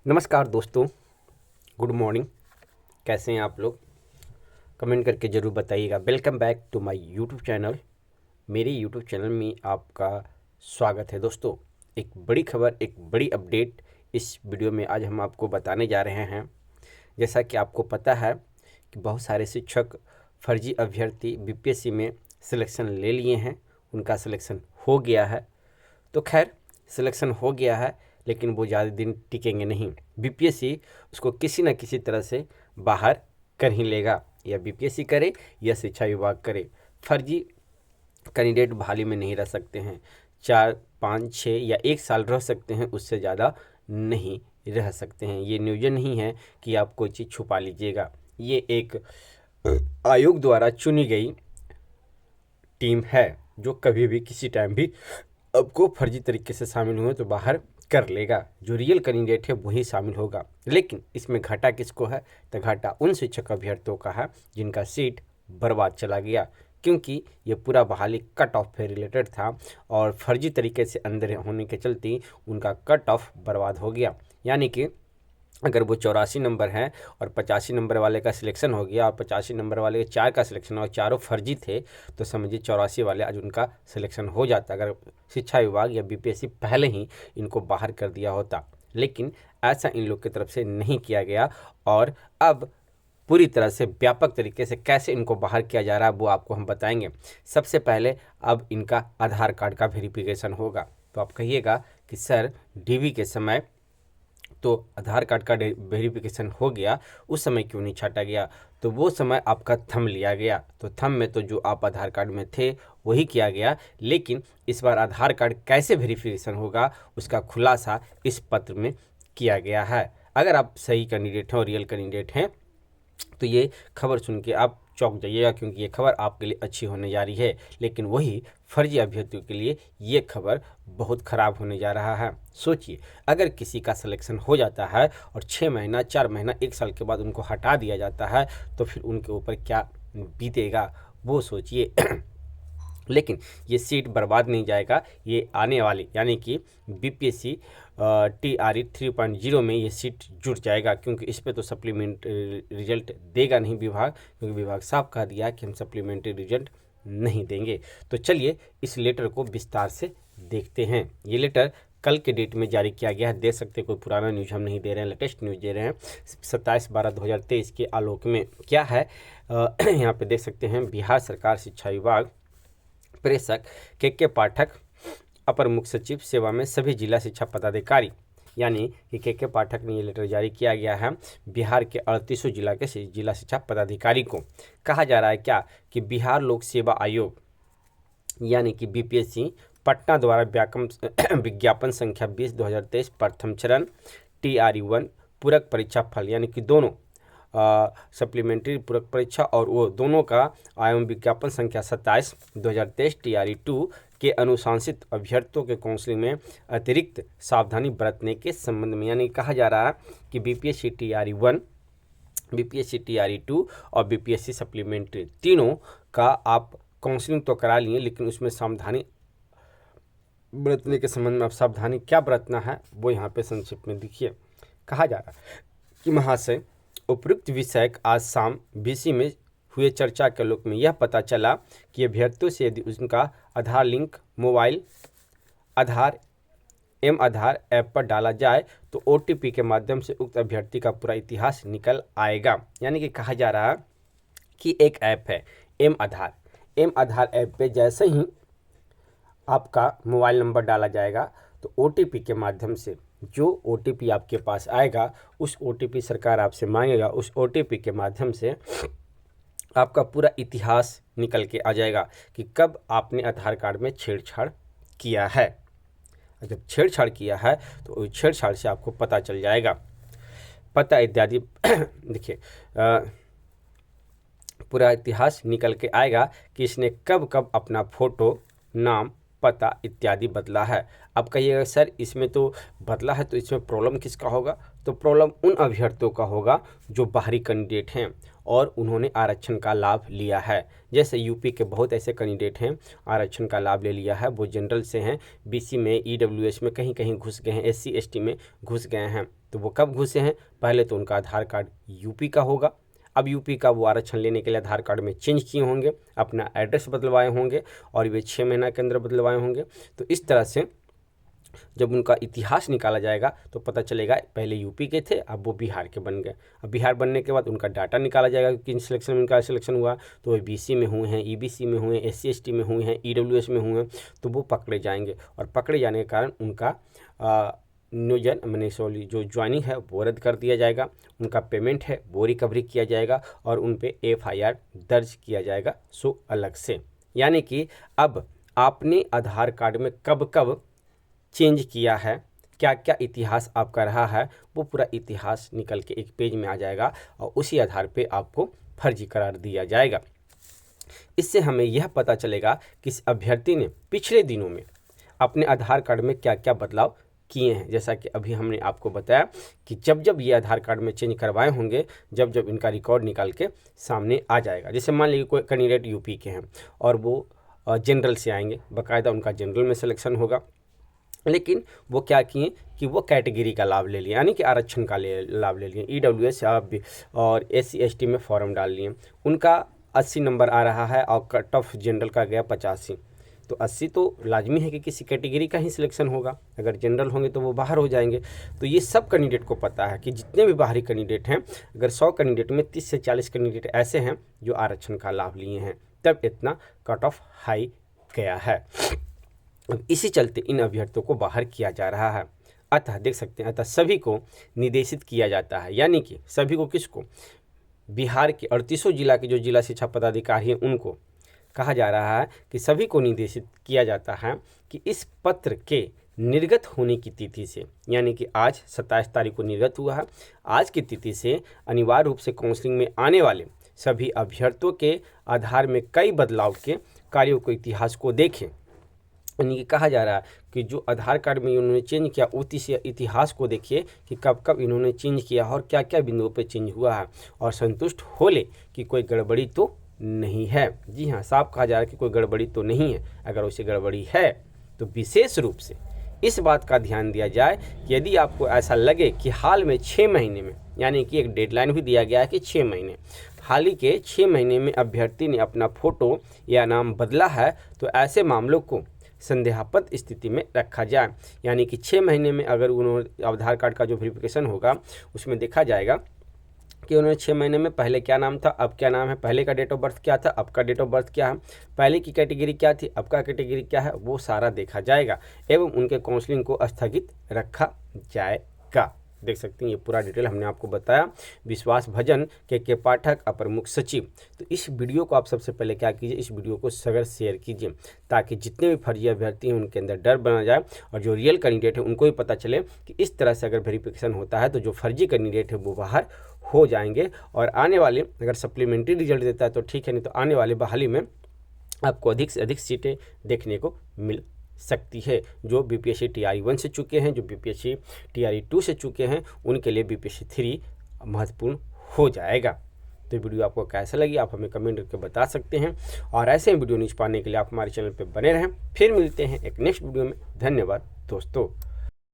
नमस्कार दोस्तों, good morning. कैसे हैं आप लोग? कमेंट करके ज़रूर बताइएगा। Welcome back to my YouTube channel. मेरे यूट्यूब चैनल में आपका स्वागत है दोस्तों। एक बड़ी खबर, एक बड़ी अपडेट इस वीडियो में आज हम आपको बताने जा रहे हैं। जैसा कि आपको पता है कि बहुत सारे शिक्षक फर्जी अभ्यर्थी बीपीएससी में सिलेक्शन ले लिए हैं, उनका सिलेक्शन हो गया है। तो खैर, सिलेक्शन हो गया है लेकिन वो ज़्यादा दिन टिकेंगे नहीं। बीपीएससी उसको किसी न किसी तरह से बाहर कर ही लेगा, या बीपीएससी करे या शिक्षा विभाग करे। फर्जी कैंडिडेट बहाली में नहीं रह सकते हैं। 4, 5, 6 या 1 साल रह सकते हैं, उससे ज़्यादा नहीं रह सकते हैं। ये न्यूज़ नहीं है कि आप कोई चीज़ छुपा लीजिएगा। ये एक आयोग द्वारा चुनी गई टीम है जो कभी भी किसी टाइम भी आपको फर्जी तरीके से शामिल हुए तो बाहर कर लेगा। जो रियल कैंडिडेट है वही शामिल होगा। लेकिन इसमें घाटा किसको है? तो घाटा उन शिक्षक अभ्यर्थियों का है जिनका सीट बर्बाद चला गया, क्योंकि ये पूरा बहाली कट ऑफ से रिलेटेड था और फर्जी तरीके से अंदर होने के चलते उनका कट ऑफ बर्बाद हो गया। यानी कि अगर वो 84 नंबर हैं और 85 नंबर वाले का सिलेक्शन हो गया और 85 नंबर वाले के 4 का सिलेक्शन और चारों फर्जी थे, तो समझिए 84 वाले आज उनका सिलेक्शन हो जाता अगर शिक्षा विभाग या बीपीएससी पहले ही इनको बाहर कर दिया होता। लेकिन ऐसा इन लोग की तरफ से नहीं किया गया और अब पूरी तरह से व्यापक तरीके से कैसे इनको बाहर किया जा रहा है वो आपको हम बताएंगे। सबसे पहले अब इनका आधार कार्ड का वेरिफिकेशन होगा। तो आप कहिएगा कि सर डीवी के समय तो आधार कार्ड का वेरिफिकेशन हो गया, उस समय क्यों नहीं छाटा गया? तो वो समय आपका थंब लिया गया, तो थंब में तो जो आप आधार कार्ड में थे वही किया गया। लेकिन इस बार आधार कार्ड कैसे वेरिफिकेशन होगा उसका खुलासा इस पत्र में किया गया है। अगर आप सही कैंडिडेट हैं और रियल कैंडिडेट हैं तो ये खबर सुन के आप चौंक जाइएगा, क्योंकि ये खबर आपके लिए अच्छी होने जा रही है। लेकिन वही फर्जी अभ्यर्थियों के लिए ये खबर बहुत ख़राब होने जा रहा है। सोचिए, अगर किसी का सिलेक्शन हो जाता है और 6 महीना, 4 महीना, 1 साल के बाद उनको हटा दिया जाता है तो फिर उनके ऊपर क्या बीतेगा वो सोचिए। लेकिन ये सीट बर्बाद नहीं जाएगा। ये आने वाली यानी कि बीपीएससी TRE 3.0 में ये सीट जुड़ जाएगा, क्योंकि इस पे तो सप्लीमेंट्री रिजल्ट देगा नहीं विभाग, क्योंकि विभाग साफ कह दिया कि हम सप्लीमेंट्री रिजल्ट नहीं देंगे। तो चलिए इस लेटर को विस्तार से देखते हैं। ये लेटर कल के डेट में जारी किया गया है, दे सकते कोई पुराना न्यूज़ हम नहीं दे रहे हैं, लेटेस्ट न्यूज़ दे रहे हैं 27/12/2023 के आलोक में। क्या है यहाँ पे देख सकते हैं। बिहार सरकार शिक्षा विभाग प्रेषक के पाठक, अपर मुख्य सचिव सेवा में सभी जिला शिक्षा पदाधिकारी, यानी कि के पाठक ने ये लेटर जारी किया गया है बिहार के 38 जिला के जिला शिक्षा पदाधिकारी को। कहा जा रहा है क्या कि बिहार लोक सेवा आयोग यानी कि बीपीएससी पटना द्वारा विज्ञापन संख्या 20/2023 प्रथम चरण TRE 1 पूरक परीक्षा फल, यानी कि दोनों सप्लीमेंट्री पूरक परीक्षा और वो दोनों का एवं विज्ञापन संख्या 27/2023 TRE 2 के अनुशासित अभ्यर्थियों के काउंसलिंग में अतिरिक्त सावधानी बरतने के संबंध में। यानी कहा जा रहा है कि बीपीएससी TRE 1, बीपीएससी TRE 2 और बीपीएससी सप्लीमेंट्री तीनों का आप काउंसलिंग तो करा लिए, लेकिन उसमें सावधानी बरतने के संबंध में आप सावधानी क्या बरतना है वो यहाँ पे संक्षिप्त में देखिए। कहा जा रहा है कि महाशय, उपयुक्त विषय आज शाम बीसी में हुए चर्चा के आलोक में यह पता चला कि अभ्यर्थियों से यदि उनका आधार link mobile Aadhaar Aadhaar app पर डाला जाए तो OTP के माध्यम से उक्त अभ्यर्थी का पूरा इतिहास निकल आएगा। यानी कि कहा जा रहा है कि एक ऐप है आधार ऐप पे जैसे ही आपका मोबाइल नंबर डाला जाएगा तो OTP के माध्यम से जो OTP आपके पास आएगा, उस OTP सरकार आपसे मांगेगा, उस OTP के माध्यम से आपका पूरा इतिहास निकल के आ जाएगा कि कब आपने आधार कार्ड में छेड़छाड़ किया है। जब छेड़छाड़ किया है तो छेड़छाड़ से आपको पता चल जाएगा, पता इत्यादि देखिए पूरा इतिहास निकल के आएगा कि इसने कब कब अपना फोटो, नाम, पता इत्यादि बदला है। अब कहिएगा सर इसमें तो बदला है तो इसमें प्रॉब्लम किसका होगा? तो प्रॉब्लम उन अभ्यर्थियों का होगा जो बाहरी कैंडिडेट हैं और उन्होंने आरक्षण का लाभ लिया है। जैसे यूपी के बहुत ऐसे कैंडिडेट हैं आरक्षण का लाभ ले लिया है, वो जनरल से हैं, बीसी में, ईडब्ल्यूएस में कहीं कहीं घुस गए हैं, एससी एसटी में घुस गए हैं। तो वो कब घुसे हैं? पहले तो उनका आधार कार्ड यूपी का होगा, अब यूपी का वो आरक्षण लेने के लिए आधार कार्ड में चेंज किए होंगे, अपना एड्रेस बदलवाए होंगे और वे 6 महीना के अंदर बदलवाए होंगे। तो इस तरह से जब उनका इतिहास निकाला जाएगा तो पता चलेगा पहले यूपी के थे, अब वो बिहार के बन गए। अब बिहार बनने के बाद उनका डाटा निकाला जाएगा कि किन सिलेक्शन में उनका सिलेक्शन हुआ, तो वे बीसी में हुए हैं, ईबीसी में हुए हैं, एससी एसटी में हुए हैं, ईडब्ल्यूएस में हुए हैं, तो वो पकड़े जाएंगे और पकड़े जाने के कारण उनका नियोजन मैंने जो ज्वाइनिंग है वो रद्द कर दिया जाएगा, उनका पेमेंट है वो रिकवरी किया जाएगा और उन पे एफआईआर दर्ज किया जाएगा सो अलग से। यानी कि अब आपने आधार कार्ड में कब कब चेंज किया है, क्या क्या इतिहास आपका रहा है, वो पूरा इतिहास निकल के एक पेज में आ जाएगा और उसी आधार पे आपको फर्जी करार दिया जाएगा। इससे हमें यह पता चलेगा कि इस अभ्यर्थी ने पिछले दिनों में अपने आधार कार्ड में क्या क्या बदलाव किए हैं। जैसा कि अभी हमने आपको बताया कि जब जब ये आधार कार्ड में चेंज करवाए होंगे, जब जब इनका रिकॉर्ड निकाल के सामने आ जाएगा। जैसे मान लीजिए कोई कैंडिडेट यूपी के हैं और वो जनरल से आएंगे, बाकायदा उनका जनरल में सिलेक्शन होगा, लेकिन वो क्या किए कि वो कैटेगरी का लाभ ले लिए, यानी कि आरक्षण का लाभ ले लिए, ईडब्ल्यूएस और एससी एसटी में फॉर्म डाल लिए। उनका 80 नंबर आ रहा है और कट ऑफ जनरल का गया 85, तो 80 तो लाजमी है कि किसी कैटेगरी का ही सिलेक्शन होगा, अगर जनरल होंगे तो वो बाहर हो जाएंगे। तो ये सब कैंडिडेट को पता है कि जितने भी बाहरी कैंडिडेट हैं, अगर 100 कैंडिडेट में 30 से 40 कैंडिडेट ऐसे हैं जो आरक्षण का लाभ लिए हैं, तब इतना कट ऑफ हाई गया है। अब इसी चलते इन अभ्यर्थियों को बाहर किया जा रहा है। अतः देख सकते हैं, अतः सभी को निर्देशित किया जाता है, यानी कि सभी को, किसको? बिहार के 38 जिला के जो जिला शिक्षा पदाधिकारी हैं उनको कहा जा रहा है कि सभी को निर्देशित किया जाता है कि इस पत्र के निर्गत होने की तिथि से, यानी कि आज 27 तारीख को निर्गत हुआ है, आज की तिथि से अनिवार्य रूप से काउंसलिंग में आने वाले सभी अभ्यर्थियों के आधार में कई बदलाव के कार्यों को, इतिहास को देखें। यानी कि कहा जा रहा है कि जो आधार कार्ड में इन्होंने चेंज किया उस इतिहास को देखिए कि कब कब इन्होंने चेंज किया और क्या क्या बिंदुओं पे चेंज हुआ है, और संतुष्ट हो ले कि कोई गड़बड़ी तो नहीं है। जी हाँ, साफ कहा जा रहा है कि कोई गड़बड़ी तो नहीं है। अगर वैसे गड़बड़ी है तो विशेष रूप से इस बात का ध्यान दिया जाए कि यदि आपको ऐसा लगे कि हाल में 6 महीने में, यानी कि एक डेडलाइन भी दिया गया है कि 6 महीने, हाल ही के 6 महीने में अभ्यर्थी ने अपना फोटो या नाम बदला है, तो ऐसे मामलों को संदेहास्पद स्थिति में रखा जाए। यानी कि 6 महीने में अगर उन्होंने आधार कार्ड का जो वेरिफिकेशन होगा उसमें देखा जाएगा कि उन्होंने 6 महीने में पहले क्या नाम था, अब क्या नाम है, पहले का डेट ऑफ बर्थ क्या था, अब का डेट ऑफ बर्थ क्या है, पहले की कैटेगरी क्या थी, अब का कैटेगरी क्या है, वो सारा देखा जाएगा एवं उनके काउंसलिंग को स्थगित रखा जाएगा। देख सकते हैं ये पूरा डिटेल हमने आपको बताया। विश्वास भजन के पाठक, अपर मुख्य सचिव। तो इस वीडियो को आप सबसे पहले क्या कीजिए, इस वीडियो को सगर शेयर कीजिए ताकि जितने भी फर्जी अभ्यर्थी हैं उनके अंदर डर बना जाए और जो रियल कैंडिडेट है उनको भी पता चले कि इस तरह से अगर वेरिफिकेशन होता है तो जो फर्जी कैंडिडेट है वो बाहर हो जाएंगे। और आने वाले अगर सप्लीमेंट्री रिजल्ट देता है तो ठीक है, नहीं तो आने वाले बहाली में आपको अधिक से अधिक सीटें देखने को मिल सकती है। जो बीपीएससी टीआरई 1 से चुके हैं, जो बीपीएससी टीआरई 2 से चुके हैं, उनके लिए बीपीएससी 3 महत्वपूर्ण हो जाएगा। तो वीडियो आपको कैसा लगी आप हमें कमेंट करके बता सकते हैं और ऐसे ही वीडियो न्यूज़ पाने के लिए आप हमारे चैनल पर बने रहें। फिर मिलते हैं एक नेक्स्ट वीडियो में। धन्यवाद दोस्तों।